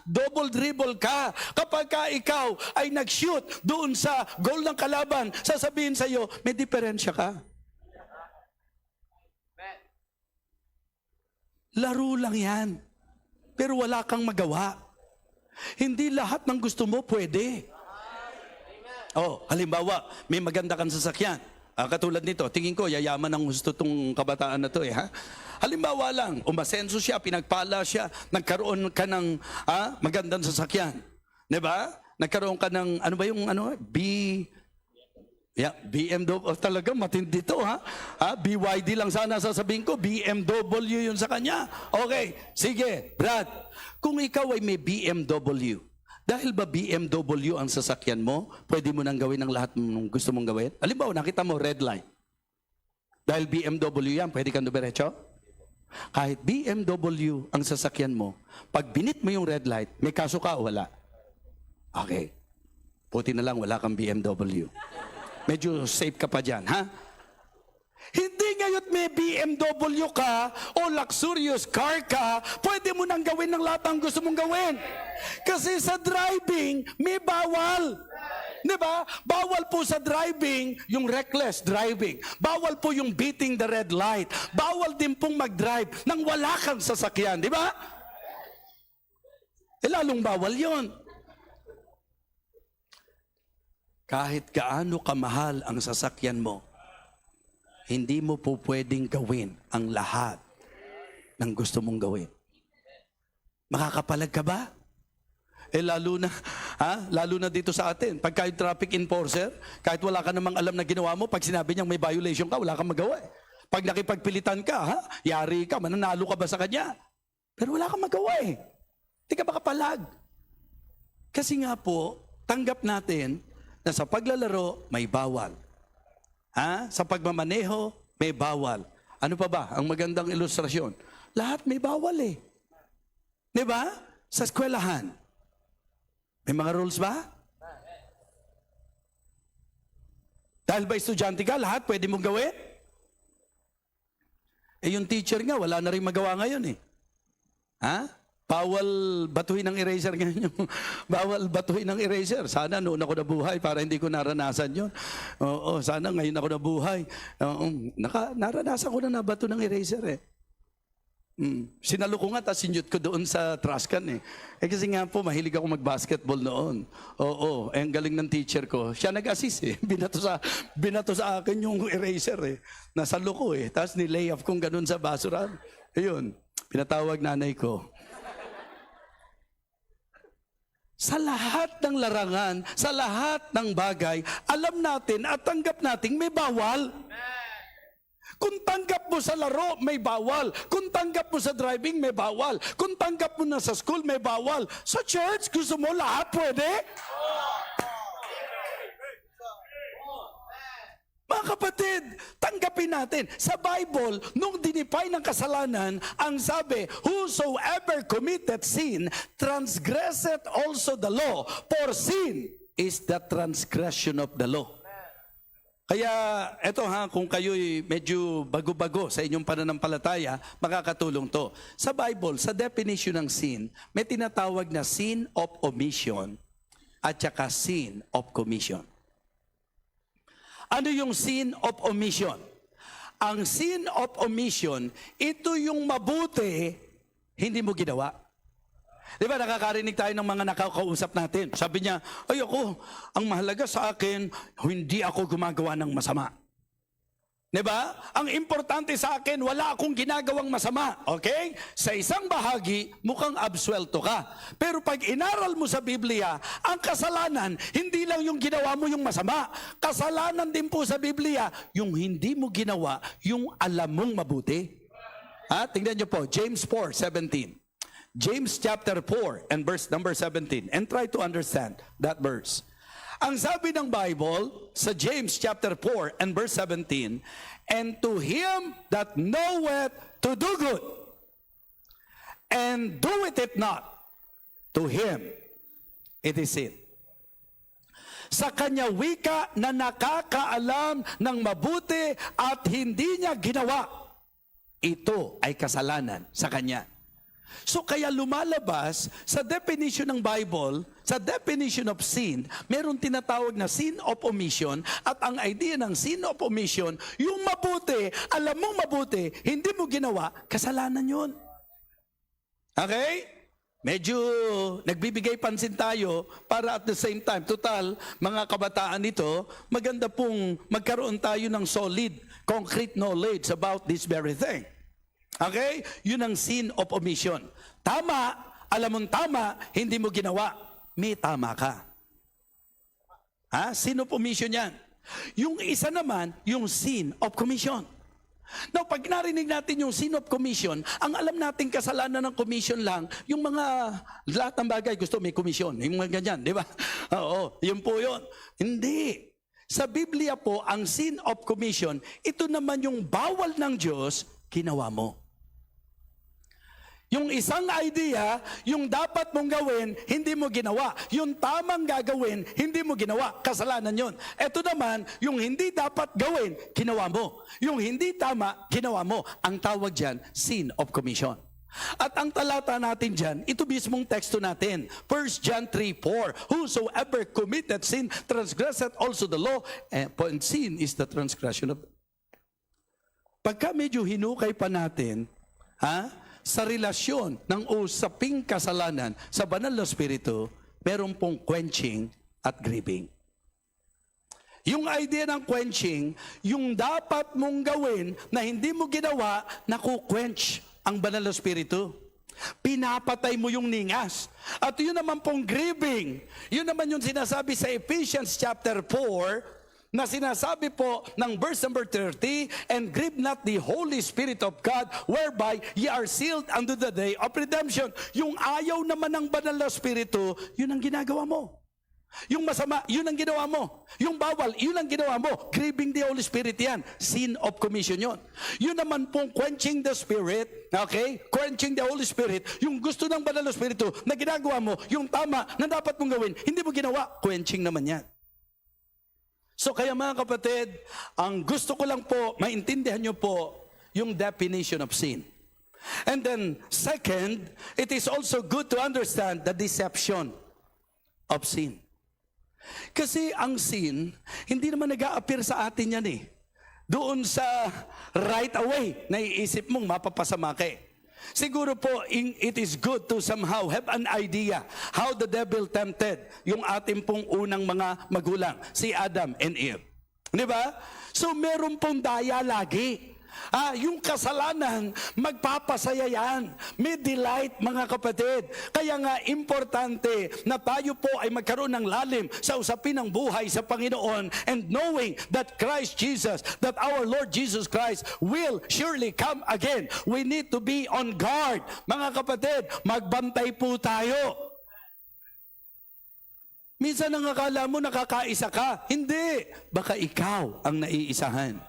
double dribble ka. Kapag ka ikaw ay nag-shoot doon sa goal ng kalaban, sasabihin sa'yo, may diferensya ka. Laro lang yan. Pero wala kang magawa. Hindi lahat ng gusto mo pwede. Oh, halimbawa, may maganda kang sasakyan. Katulad nito, tingin ko, yayaman ang gusto tong kabataan na to eh. Ha? Halimbawa lang, umasenso siya, pinagpala siya, nagkaroon ka ng magandang sasakyan. Di ba? Nagkaroon ka ng, ano ba yung, BMW, talaga matindi to ha? BYD lang sana sasabihin ko, BMW yun sa kanya. Okay, sige, Brad, kung ikaw ay may BMW, dahil ba BMW ang sasakyan mo, pwede mo nang gawin ang lahat ng gusto mong gawin? Halimbawa, nakita mo red light. Dahil BMW yan, pwede kang dumiretso? Kahit BMW ang sasakyan mo, pag binit mo yung red light, may kaso ka o wala? Okay, puti na lang wala kang BMW. Medyo safe ka pa dyan, ha? Hindi ngayon may BMW ka o luxurious car ka, pwede mo nang gawin ng lahat ng gusto mong gawin. Kasi sa driving, may bawal. Di ba? Bawal po sa driving yung reckless driving. Bawal po yung beating the red light. Bawal din pong mag-drive nang wala kang sasakyan. Di ba? Lalong bawal yon. Kahit gaano kamahal ang sasakyan mo, hindi mo po pwedeng gawin ang lahat ng gusto mong gawin. Makakapalag ka ba? Lalo na dito sa atin. Pagka yung traffic enforcer, kahit wala ka namang alam na ginawa mo, pag sinabi niyang may violation ka, wala kang magawa. Pag nakipagpilitan ka, yari ka, mananalo ka ba sa kanya? Pero wala kang magawa eh. Hindi ka makapalag. Kasi nga po, tanggap natin na sa paglalaro, may bawal. Sa pagmamaneho, may bawal. Ano pa ba? Ang magandang ilustrasyon. Lahat may bawal eh. Di ba? Sa eskwelahan. May mga rules ba? Dahil ba estudyante ka, lahat pwede mong gawin? Yung teacher nga, wala na rin magawa ngayon eh. Bawal batuhin ng eraser ngayon. Bawal batuhin ng eraser. Sana noon ako nabuhay para hindi ko naranasan yun. Oo, sana ngayon ako nabuhay. Naranasan ko na nabato ng eraser eh. Sinalo ko nga, tapos sinyut ko doon sa trash can eh. Kasi nga po, mahilig ako mag-basketball noon. Oo, ang galing ng teacher ko. Siya nag-assist eh. Binato sa akin yung eraser eh. Nasalo ko eh. Tapos ni-lay off kong ganun sa basura. Ayun, pinatawag nanay ko. Sa lahat ng larangan, sa lahat ng bagay, alam natin at tanggap natin may bawal. Kung tanggap mo sa laro, may bawal. Kung tanggap mo sa driving, may bawal. Kung tanggap mo na sa school, may bawal. Sa church, gusto mo lahat pwede? Mga kapatid, tanggapin natin. Sa Bible, nung dinipay ng kasalanan, ang sabi, whosoever committed sin, transgresseth also the law. For sin is the transgression of the law. Kaya, eto kung kayo'y medyo bago-bago sa inyong pananampalataya, makakatulong to. Sa Bible, sa definition ng sin, may tinatawag na sin of omission at saka sin of commission. Ano yung sin of omission? Ang sin of omission, ito yung mabuti, hindi mo ginawa. Di ba nakakarinig tayo ng mga nakakausap natin? Sabi niya, ay ako, ang mahalaga sa akin, hindi ako gumagawa ng masama. Di ba? Ang importante sa akin, wala akong ginagawang masama. Okay? Sa isang bahagi, mukhang absuelto ka. Pero pag inaral mo sa Biblia, ang kasalanan, hindi lang yung ginawa mo yung masama. Kasalanan din po sa Biblia, yung hindi mo ginawa, yung alam mong mabuti. Tingnan niyo po, James 4:17. James chapter 4 and verse number 17. And try to understand that verse. Ang sabi ng Bible sa James chapter 4 and verse 17, and to him that knoweth to do good, and doeth it not, to him it is sin. Sa kanya wika na nakakaalam ng mabuti at hindi niya ginawa, ito ay kasalanan sa kanya. So kaya lumalabas sa definition ng Bible, sa definition of sin, meron tinatawag na sin of omission, at ang idea ng sin of omission, yung mabuti, alam mong mabuti, hindi mo ginawa, kasalanan yun. Okay? Medyo nagbibigay pansin tayo para at the same time, total, mga kabataan nito, maganda pong magkaroon tayo ng solid, concrete knowledge about this very thing. Okay? Yun ang sin of omission. Tama, alam mong tama, hindi mo ginawa. may tama ka. Ha? Sin of omission yan. Yung isa naman, yung sin of commission. Now, pag narinig natin yung sin of commission, ang alam nating kasalanan ng commission lang, yung mga lahat ng bagay gusto may commission. Yung mga ganyan, di ba? Oo, yun po yun. Hindi. Sa Biblia po, ang sin of commission, ito naman yung bawal ng Diyos, ginawa mo. Yung isang idea, yung dapat mong gawin, hindi mo ginawa. Yung tamang gagawin, hindi mo ginawa. Kasalanan yun. Ito naman, yung hindi dapat gawin, ginawa mo. Yung hindi tama, ginawa mo. Ang tawag dyan, sin of commission. At ang talata natin dyan, ito mismong teksto natin. 1 John 3:4, whosoever committed sin, transgresseth also the law, and sin is the transgression of... Pagka medyo hinukay pa natin, sa relasyon ng usaping kasalanan sa banal na spirito, meron pong quenching at grieving. Yung idea ng quenching, yung dapat mong gawin na hindi mo ginawa, naku-quench ang banal na spirito. Pinapatay mo yung ningas. At yun naman pong grieving, yun naman yung sinasabi sa Ephesians chapter 4, na sinasabi po ng verse number 30, and grieve not the Holy Spirit of God, whereby ye are sealed unto the day of redemption. Yung ayaw naman ng banal na spirito, yun ang ginagawa mo. Yung masama, yun ang ginawa mo. Yung bawal, yun ang ginawa mo. Grieving the Holy Spirit yan. Sin of commission yun. Yun naman pong quenching the Spirit, okay? Quenching the Holy Spirit, yung gusto ng banal na spirito na ginagawa mo, yung tama na dapat mong gawin, hindi mo ginawa, quenching naman yan. So kaya mga kapatid, ang gusto ko lang po, maintindihan nyo po yung definition of sin. And then second, it is also good to understand the deception of sin. Kasi ang sin, hindi naman nag-a-appear sa atin yan eh. Doon sa right away, naiisip mong mapapasama ka eh. Siguro po, it is good to somehow have an idea how the devil tempted yung ating pong unang mga magulang, si Adam and Eve. Di ba? So meron pong daya lagi. Yung kasalanan, magpapasaya yan. May delight, mga kapatid. Kaya nga, importante na tayo po ay magkaroon ng lalim sa usapin ng buhay sa Panginoon, and knowing that Christ Jesus, that our Lord Jesus Christ will surely come again. We need to be on guard. Mga kapatid, magbantay po tayo. Minsan ang akala mo nakakaisa ka. Hindi. Baka ikaw ang naiisahan.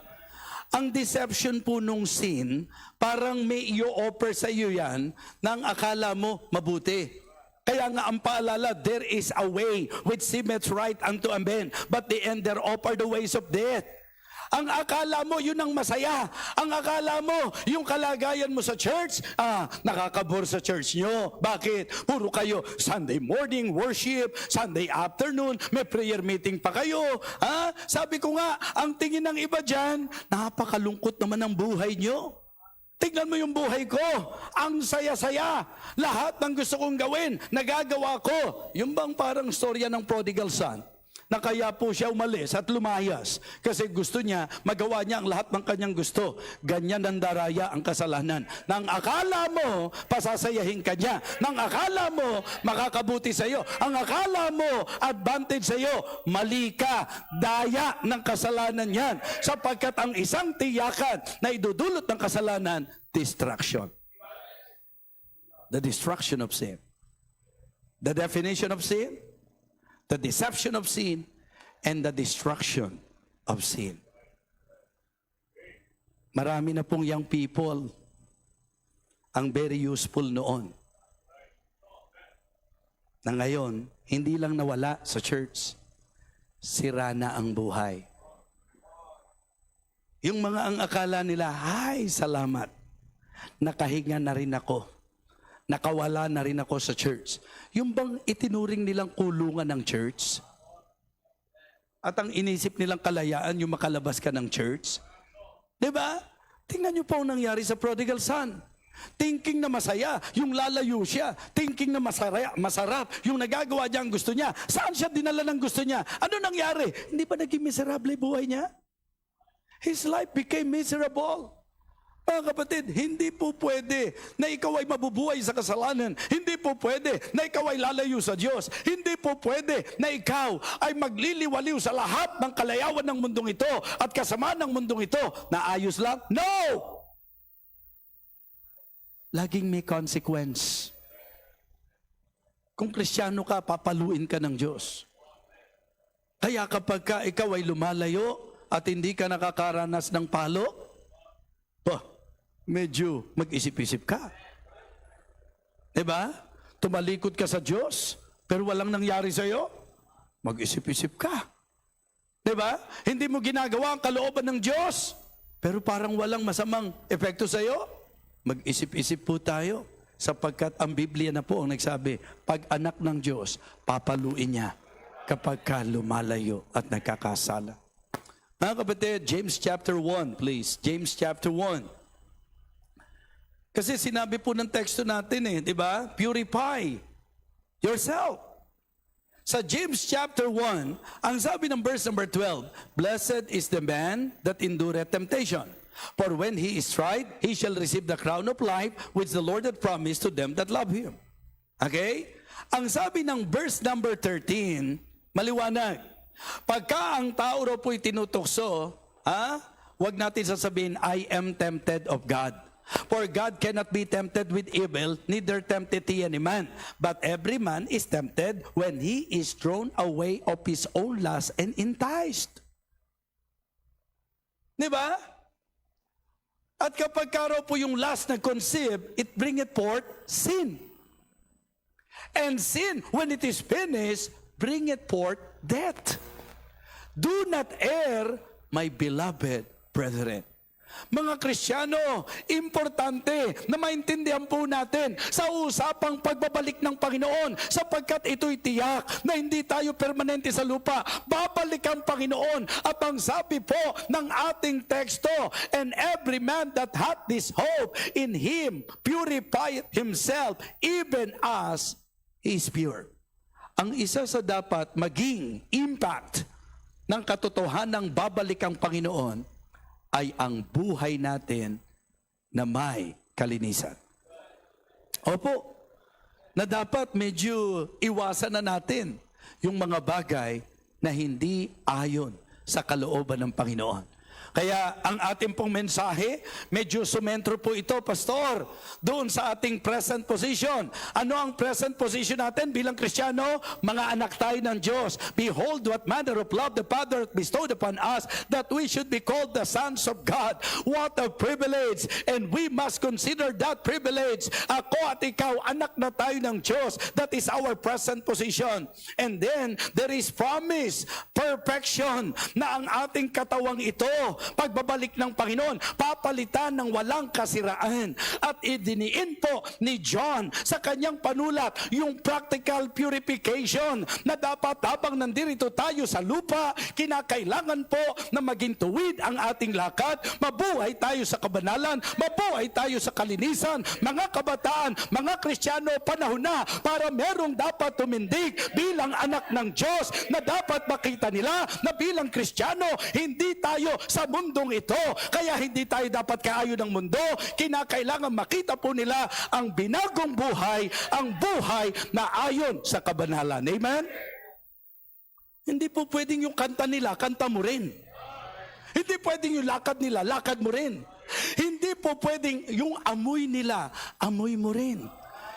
Ang deception po nung sin, parang may i-offer sa iyo yan nang akala mo mabuti. Kaya nga ang paalala, there is a way which seemeth right unto a man, but the end thereof are the ways of death. Ang akala mo, yun ang masaya. Ang akala mo, yung kalagayan mo sa church, nakakabor sa church nyo. Bakit? Puro kayo Sunday morning worship, Sunday afternoon, may prayer meeting pa kayo. Sabi ko nga, ang tingin ng iba dyan, napakalungkot naman ang buhay nyo. Tignan mo yung buhay ko. Ang saya-saya. Lahat ng gusto kong gawin, nagagawa ko. Yung bang parang storya ng prodigal son, na kaya po siya umalis at lumayas kasi gusto niya, magawa niya ang lahat ng kanyang gusto. Ganyan ang daraya ang kasalanan. Nang akala mo, pasasayahin ka niya. Nang akala mo, makakabuti sa iyo. Ang akala mo, advantage sa iyo. Mali ka. Daya ng kasalanan yan. Sapagkat ang isang tiyakan na idudulot ng kasalanan, destruction. The destruction of sin. The definition of sin, the deception of sin, and the destruction of sin. Marami na pong young people ang very useful noon, na ngayon, hindi lang nawala sa church, sira na ang buhay. Yung mga ang akala nila, ay salamat, nakahinga na rin ako. Nakawala na rin ako sa church. Yung bang itinuring nilang kulungan ng church? At ang inisip nilang kalayaan, yung makalabas ka ng church? Diba? Tingnan nyo po ang nangyari sa prodigal son. Thinking na masaya, yung lalayo siya. Thinking na masarap, yung nagagawa niya ang gusto niya. Saan siya dinala ng gusto niya? Ano nangyari? Hindi ba naging miserable buhay niya? His life became miserable. Mga kapatid, hindi po pwede na ikaw ay mabubuhay sa kasalanan. Hindi po pwede na ikaw ay lalayo sa Diyos. Hindi po pwede na ikaw ay magliliwaliw sa lahat ng kalayawan ng mundong ito at kasamaan ng mundong ito na ayos lang. No! Laging may consequence. Kung Kristiyano ka, papaluin ka ng Diyos. Kaya kapag ka ikaw ay lumalayo at hindi ka nakakaranas ng palo, medyo mag-isip-isip ka. Diba? Tumalikod ka sa Diyos, pero walang nangyari sa iyo, mag-isip-isip ka. Diba? Hindi mo ginagawa ang kalooban ng Diyos, pero parang walang masamang epekto sa iyo, mag-isip-isip po tayo. Sapagkat ang Biblia na po ang nagsabi, pag anak ng Diyos, papaluin niya kapag ka lumalayo at nagkakasala. Mga kapatid, James chapter 1, please. James chapter 1. Kasi sinabi po ng teksto natin di ba? Purify yourself. Sa James chapter 1, ang sabi ng verse number 12, Blessed is the man that endureth temptation. For when he is tried, he shall receive the crown of life which the Lord hath promised to them that love him. Okay? Ang sabi ng verse number 13, maliwanag. Pagka ang tao raw po'y tinutokso, wag natin sasabihin, I am tempted of God. For God cannot be tempted with evil, neither tempteth he any man. But every man is tempted when he is thrown away of his own lust and enticed. Diba? At kapag raw po yung lust nag-conceive, it bringeth forth sin. And sin, when it is finished, bringeth forth death. Do not err, my beloved brethren. Mga Kristiyano, importante na maintindihan po natin sa usapang pagbabalik ng Panginoon sapagkat ito'y tiyak na hindi tayo permanente sa lupa. Babalik ang Panginoon at ang sabi po ng ating teksto, and every man that hath this hope in Him purify himself even as He is pure. Ang isa sa dapat maging impact ng katotohanang babalik ang Panginoon ay ang buhay natin na may kalinisan. Opo, na dapat medyo iwasan na natin yung mga bagay na hindi ayon sa kalooban ng Panginoon. Kaya ang ating pong mensahe, medyo sumentro po ito, Pastor, doon sa ating present position. Ano ang present position natin bilang Kristiyano? Mga anak tayo ng Diyos. Behold what manner of love the Father bestowed upon us, that we should be called the sons of God. What a privilege! And we must consider that privilege. Ako at ikaw, anak na tayo ng Diyos. That is our present position. And then, there is promise, perfection, na ang ating katawang ito, pagbabalik ng Panginoon, papalitan ng walang kasiraan. At idiniin po ni John sa kanyang panulat yung practical purification na dapat habang nandirito tayo sa lupa, kinakailangan po na maging tuwid ang ating lakad, mabuhay tayo sa kabanalan, mabuhay tayo sa kalinisan. Mga kabataan, mga Kristiyano, panahon na para merong dapat tumindig bilang anak ng Diyos na dapat makita nila na bilang Kristiyano, hindi tayo sa mundong ito. Kaya hindi tayo dapat kaayo ng mundo. Kinakailangan makita po nila ang binagong buhay, ang buhay na ayon sa kabanalan. Amen? Hindi po pwedeng yung kanta nila, kanta mo rin. Hindi pwedeng yung lakad nila, lakad mo rin. Hindi po pwedeng yung amoy nila, amoy mo rin.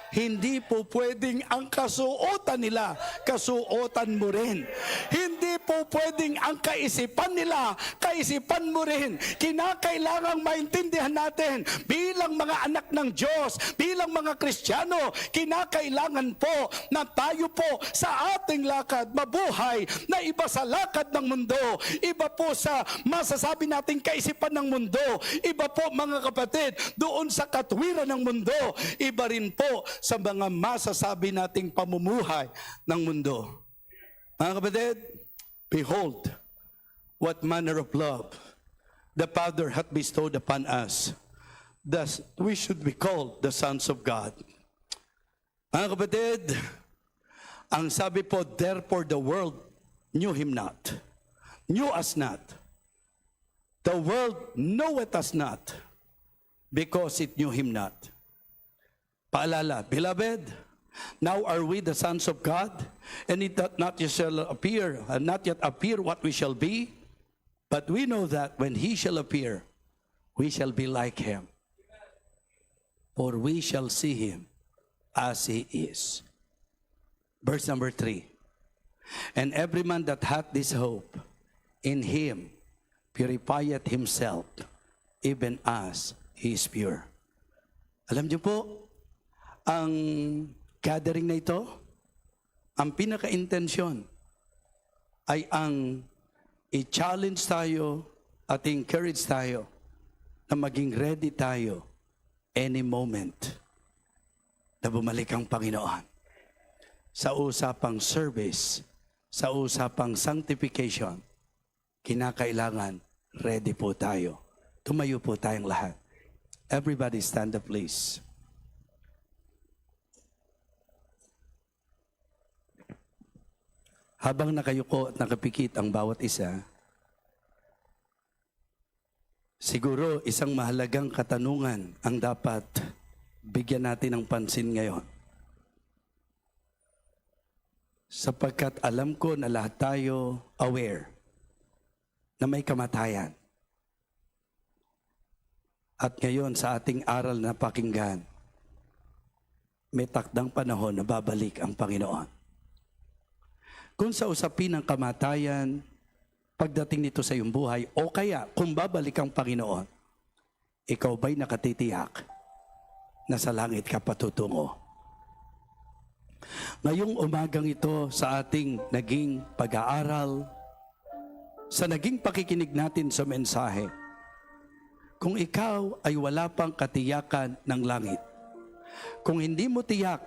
Hindi po pwedeng ang kasuotan nila, kasuotan mo rin. Hindi po pwedeng ang kaisipan nila, kaisipan mo rin. Kinakailangang maintindihan natin bilang mga anak ng Diyos, bilang mga Kristiyano, kinakailangan po na tayo po sa ating lakad mabuhay na iba sa lakad ng mundo, iba po sa masasabi nating kaisipan ng mundo, iba po mga kapatid doon sa katwiran ng mundo, iba rin po sa mga masasabi nating pamumuhay ng mundo. Mga kapatid, behold, what manner of love the Father hath bestowed upon us, thus we should be called the sons of God. Mga kapatid, ang sabi po, therefore the world knew Him not, knew us not. The world knoweth us not. because it knew him not. Paalala, beloved, now are we the sons of God, and it doth not yet shall appear, not yet appear what we shall be, but we know that when he shall appear, we shall be like him. For we shall see him as he is. Verse number 3. And every man that hath this hope in him purifieth himself, even as he is pure. Alam niyo po, ang gathering na ito, ang pinaka-intensyon ay ang i-challenge tayo at encourage tayo na maging ready tayo any moment na bumalik ang Panginoon. Sa usapang service, sa usapang sanctification, kinakailangan ready po tayo. Tumayo po tayong lahat. Everybody stand up, please. Habang nakayuko at nakapikit ang bawat isa, siguro isang mahalagang katanungan ang dapat bigyan natin ng pansin ngayon. Sapagkat alam ko na lahat tayo aware na may kamatayan. At ngayon sa ating aral na pakinggan, may takdang panahon na babalik ang Panginoon. Kung sa usapin ng kamatayan, pagdating nito sa iyong buhay, o kaya kung babalik ang Panginoon, ikaw ba'y nakatitiyak na sa langit ka patutungo? Ngayong umagang ito sa ating naging pag-aaral, sa naging pakikinig natin sa mensahe, kung ikaw ay wala pang katiyakan ng langit, kung hindi mo tiyak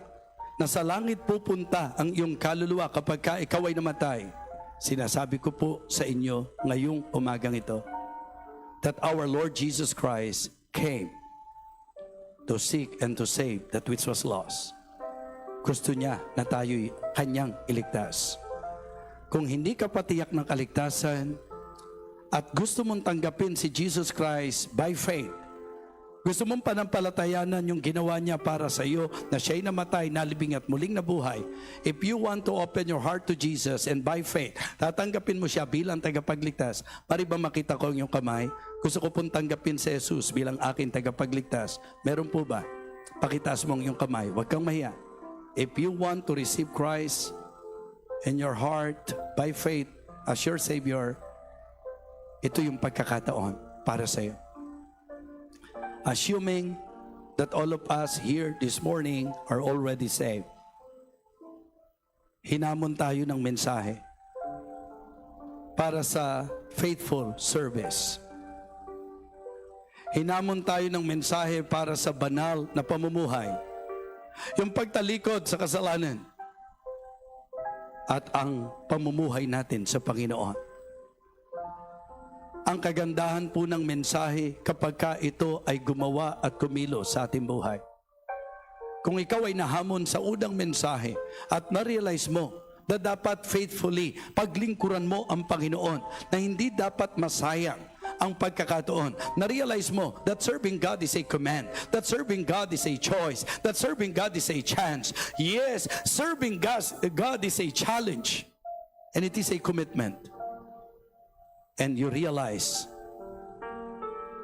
na sa langit pupunta ang iyong kaluluwa kapag ka ikaw ay namatay, sinasabi ko po sa inyo ngayong umagang ito that our Lord Jesus Christ came to seek and to save that which was lost. Gusto niya na tayo'y kanyang iligtas. Kung hindi ka patiyak ng kaligtasan at gusto mong tanggapin si Jesus Christ by faith, gusto mong panampalatayanan yung ginawa niya para sa iyo, na siya'y namatay, nalibing at muling nabuhay. If you want to open your heart to Jesus and by faith, tatanggapin mo siya bilang tagapagligtas. Pari ba makita ko ang iyong kamay? Gusto ko pong tanggapin si Jesus bilang aking tagapagligtas. Meron po ba? Pakitaas mo ang iyong kamay. Huwag kang mahiya. If you want to receive Christ in your heart by faith as your Savior, ito yung pagkakataon para sa iyo. Assuming that all of us here this morning are already saved, hinamon tayo ng mensahe para sa faithful service. Hinamon tayo ng mensahe para sa banal na pamumuhay, yung pagtalikod sa kasalanan at ang pamumuhay natin sa Panginoon. Ang kagandahan po ng mensahe kapag ka ito ay gumawa at kumilos sa ating buhay. Kung ikaw ay nahamon sa unang mensahe at na-realize mo na dapat faithfully paglingkuran mo ang Panginoon, na hindi dapat masayang ang pagkakataon. Na-realize mo that serving God is a command, that serving God is a choice, that serving God is a chance. Yes, serving God is a challenge, and it is a commitment. And you realize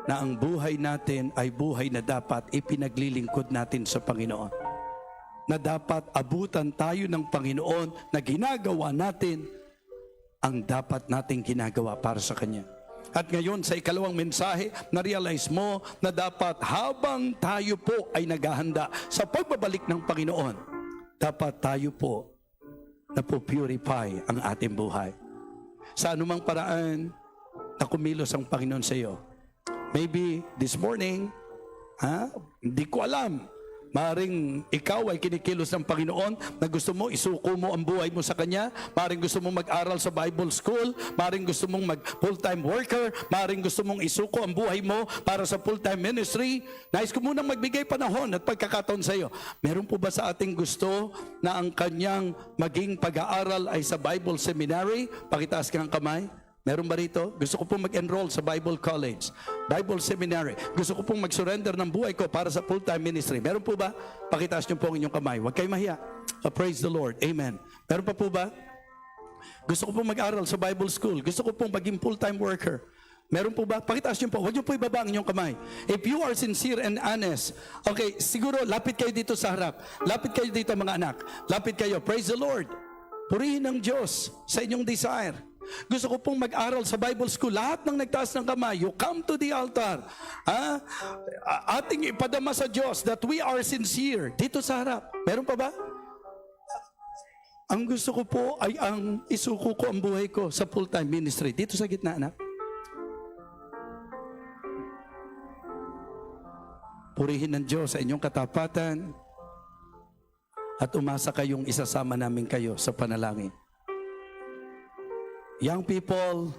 na ang buhay natin ay buhay na dapat ipinaglilingkod natin sa Panginoon. Na dapat abutan tayo ng Panginoon na ginagawa natin ang dapat nating ginagawa para sa Kanya. At ngayon sa ikalawang mensahe, na-realize mo na dapat habang tayo po ay naghahanda sa pagbabalik ng Panginoon, dapat tayo po na po-purify ang ating buhay. Sa anumang paraan na kumilos ang Panginoon sa iyo. Maybe this morning, hindi ko alam, maaaring ikaw ay kinikilos ng Panginoon na gusto mo, isuko mo ang buhay mo sa Kanya. Maaaring gusto mong mag-aral sa Bible School. Maaaring gusto mong mag-full-time worker. Maaaring gusto mong isuko ang buhay mo para sa full-time ministry. Nais ko munang magbigay panahon at pagkakataon sa iyo. Meron po ba sa ating gusto na ang kanyang maging pag-aaral ay sa Bible Seminary? Pakitaas ka ng kamay. Meron ba rito? Gusto ko pong mag-enroll sa Bible College, Bible Seminary. Gusto ko pong mag-surrender ng buhay ko para sa full-time ministry. Meron po ba? Pakitaas niyo po ang inyong kamay. Huwag kayo mahiya. Praise the Lord. Amen. Meron pa po ba? Gusto ko pong mag-aral sa Bible School. Gusto ko pong maging full-time worker. Meron po ba? Pakitaas niyo po. Huwag niyo po ibaba ang inyong kamay. If you are sincere and honest, okay, siguro lapit kayo dito sa harap. Lapit kayo dito mga anak. Lapit kayo. Praise the Lord. Purihin ng Diyos sa inyong desire. Gusto ko pong mag-aral sa Bible School. Lahat ng nagtaas ng kamay, you come to the altar. Ating ipadama sa Diyos that we are sincere. Dito sa harap. Meron pa ba? Ang gusto ko po ay ang isuko ko ang buhay ko sa full-time ministry. Dito sa gitna, anak. Purihin ng Diyos sa inyong katapatan at umasa kayong isasama namin kayo sa panalangin. Young people,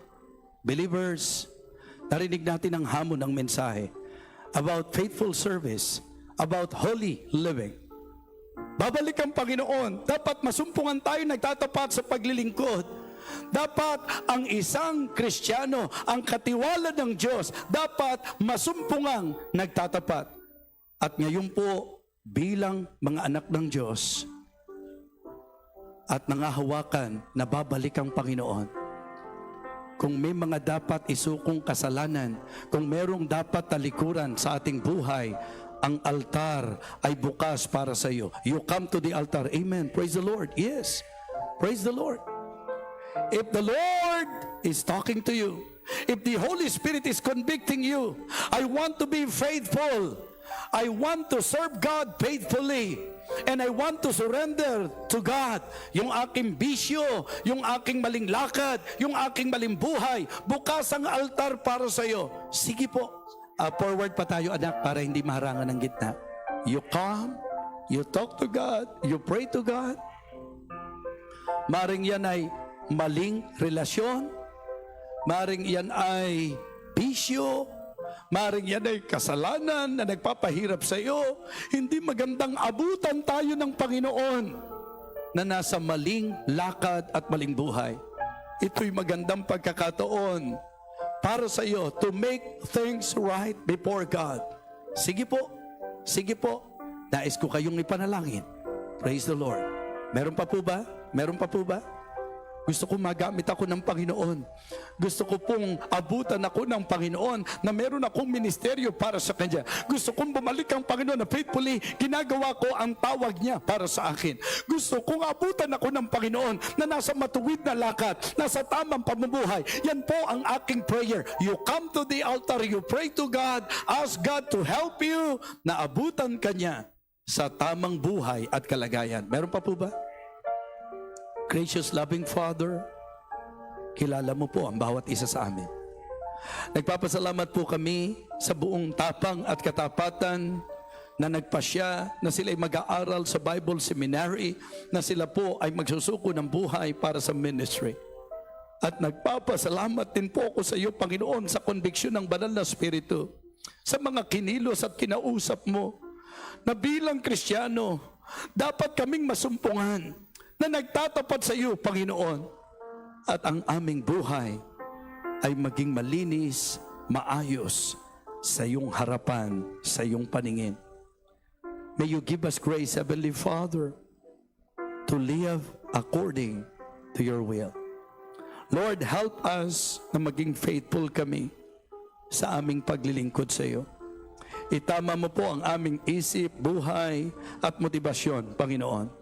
believers, narinig natin ang hamon ng mensahe about faithful service, about holy living. Babalik ang Panginoon. Dapat masumpungan tayo nagtatapat sa paglilingkod. Dapat ang isang Kristiyano, ang katiwala ng Diyos, dapat masumpungang nagtatapat. At ngayon po, bilang mga anak ng Diyos at nangahawakan na babalik ang Panginoon, kung may mga dapat isukong kasalanan, kung merong dapat talikuran sa ating buhay, ang altar ay bukas para sa iyo. You come to the altar. Amen. Praise the Lord. Yes. Praise the Lord. If the Lord is talking to you, if the Holy Spirit is convicting you, I want to be faithful. I want to serve God faithfully. And I want to surrender to God. Yung aking bisyo, yung aking maling lakad, yung aking maling buhay, bukas ang altar para sa iyo. Sige po. Forward pa tayo anak para hindi maharangan ng gitna. You come, you talk to God, you pray to God. Maring yan ay maling relasyon. Maring yan ay bisyo. Maring yan ay kasalanan na nagpapahirap sa iyo. Hindi magandang abutan tayo ng Panginoon na nasa maling lakad at maling buhay. Ito'y magandang pagkakataon para sa iyo to make things right before God. Sige po, sige po. Nais ko kayong ipanalangin. Praise the Lord. Meron pa po ba? Meron pa po ba? Gusto ko magamit ako ng Panginoon. Gusto ko pong abutan ako ng Panginoon na meron akong ministeryo para sa Kanya. Gusto kong bumalik ang Panginoon na faithfully ginagawa ko ang tawag niya para sa akin. Gusto kong abutan ako ng Panginoon na nasa matuwid na lakad, nasa tamang pamumuhay. Yan po ang aking prayer. You come to the altar, you pray to God, ask God to help you na abutan Kanya sa tamang buhay at kalagayan. Meron pa po ba? Gracious, loving Father, kilala mo po ang bawat isa sa amin. Nagpapasalamat po kami sa buong tapang at katapatan na nagpasya na sila ay mag-aaral sa Bible Seminary, na sila po ay magsusuko ng buhay para sa ministry. At nagpapasalamat din po ako sa iyo, Panginoon, sa konbiksyon ng Banal na Espiritu, sa mga kinilos at kinausap mo, na bilang Kristiyano, dapat kaming masumpungan na nagtatapat sa iyo, Panginoon, at ang aming buhay ay maging malinis, maayos sa iyong harapan, sa iyong paningin. May you give us grace, Heavenly Father, to live according to your will. Lord, help us na maging faithful kami sa aming paglilingkod sa iyo. Itama mo po ang aming isip, buhay, at motibasyon, Panginoon.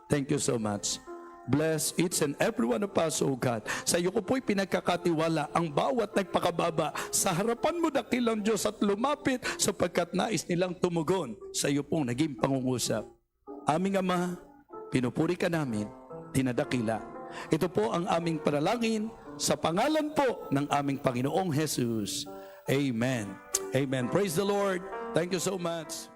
Thank you so much. Bless each and every one of us, O God. Sa iyo ko po'y pinagkakatiwala ang bawat nagpakababa sa harapan mo, dakilang Diyos, at lumapit sapagkat nais nilang tumugon sa iyo pong naging pangungusap. Aming Ama, pinupuri ka namin, dinadakila. Ito po ang aming panalangin sa pangalan po ng aming Panginoong Jesus. Amen. Amen. Praise the Lord. Thank you so much.